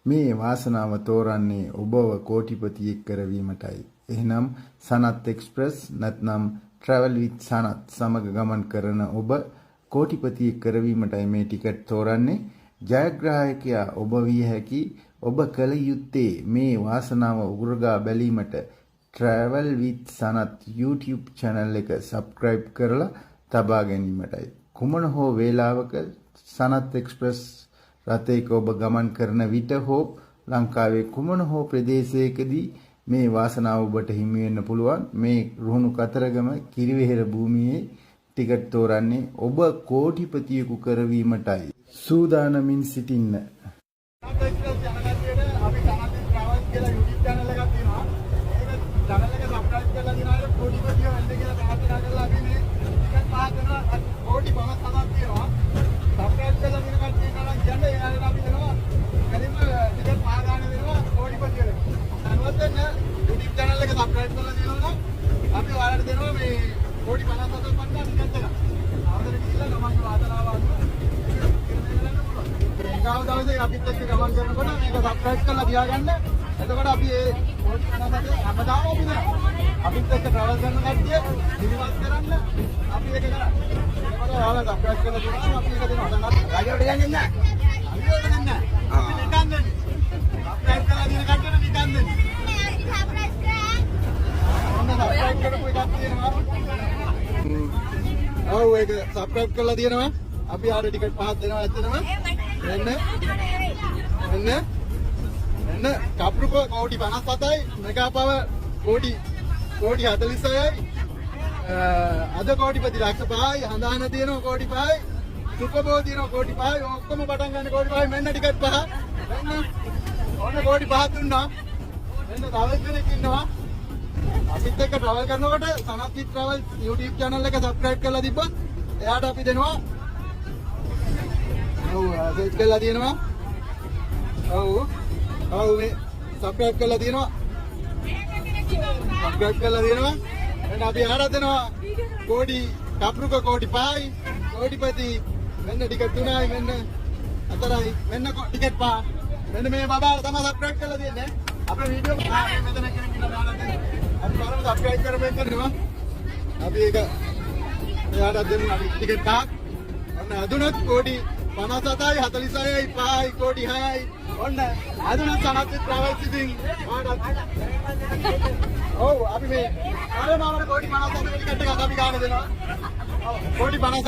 මේ වාසනාව තෝරන්නේ ඔබව කෝටිපතියෙක් කරවීමටයි. එහෙනම් සනත් එක්ස්ප්‍රස් නැත්නම් travel with සනත් සමග ගමන් කරන ඔබ කෝටිපතියෙක් කරවීමටයි මේ ටිකට් තෝරන්නේ. ජයග්‍රාහකයා ඔබ විය හැකි. ඔබ කල යුත්තේ මේ වාසනාව උගුරගා බැලීමට travel with Sanath YouTube channel එක subscribe කරලා තබා ගැනීමටයි. කුමන හෝ වේලාවක සනත් එක්ස්ප්‍රස් රථයක ඔබ ගමන් කරන විට හෝ ලංකාවේ කුමන හෝ ප්‍රදේශයකදී මේ වාසනාව ඔබට හිමි වෙන්න පුළුවන්. මේ රුහුණු කතරගම කිරිවෙහෙර භූමියේ ටිකට් තෝරන්නේ ඔබ කෝටිපතියෙකු කරවීමටයි. සූදානමින් සිටින්න. අපිත් එක්ක ගමන් කරනකොට මේක සබ්ස්ක්‍රයිබ් කරලා තියාගන්න. එතකොට අපි මේ කෝටි 57 හැමදාම අපි දෙනවා. අපිත් එක්ක ට්‍රැවල් කරන කට්ටිය දිනවත් කරන්න අපි ඒක කරා. ඒකට ඔයාලා සබ්ස්ක්‍රයිබ් කරලා තියනවා අපි ඒක දෙනවා. දැන් රාජ්‍යයට යන්නේ නැහැ. අවියෝට යන්නේ නැහැ. අපි නිකන් දෙන්නේ. සබ්ස්ක්‍රයිබ් කරලා දින කට්ටියට නිකන් දෙන්නේ. සබ්ස්ක්‍රයිබ් කරා. ඔන්න සබ්ස්ක්‍රයිබ් කරපු එකක් තියෙනවා. ඔව් ඒක සබ්ස්ක්‍රයිබ් කරලා තියෙනවා. අපි ආර ටිකට් පහක් දෙනවා ඇත්තටම. එන්න කප්රුක කෝටි 57යි මෙගාපව කෝටි 46යි අද කෝටිපති ලක්ෂ 5යි හඳාන තියෙනවා කෝටි 5යි සුපබෝ තියෙනවා කෝටි 5යි ඔක්කොම පටන් ගන්න කෝටි 5යි මෙන්න ටිකට් පහ මෙන්න ඔන්න කෝටි 5ක් දුන්නා මෙන්න තව කෙනෙක් ඉන්නවා අපිත් එක්ක ට්‍රැවල් කරනකොට සනත් ට්‍රැවල් YouTube channel එක subscribe කරලා තිබ්බොත් එයාට අපි දෙනවා ඔව් සෙට් කරලා තියෙනවා. ඔව් මේ සබ්ස්ක්‍රයිබ් කරලා තියෙනවා. සබ්ස්ක්‍රයිබ් කරලා තියෙනවා. එහෙනම් අපි ආරාධ දෙනවා කෝටි කප්රුක කෝටි 5යි කෝටිපති මෙන්න ටිකට් 3යි මෙන්න 4යි මෙන්න ටිකට් 5 මෙන්න මේ බබාලා තමයි සබ්ස්ක්‍රයිබ් කරලා තියෙන්නේ. අපේ වීඩියෝ මෙතන කෙනෙක් ඉන්නවා දාලා දෙන්න. අපි බලමු සබ්ස්ක්‍රයිබ් කරපෙන්න කරනවා. අපි ඒක එයාට දෙමු අපි ටිකට් 5ක්. ඔන්න අදුනත් කෝටි 57යි 46යි 5යි කෝටි 6යි ඔන්න අදුනත් සනත් ට්‍රැවල්ස් ඉතින් ඔව් අපි මේ ආරමාවර කෝටි 57 කට අපි ගාන දෙනවා. ඔව් කෝටි 57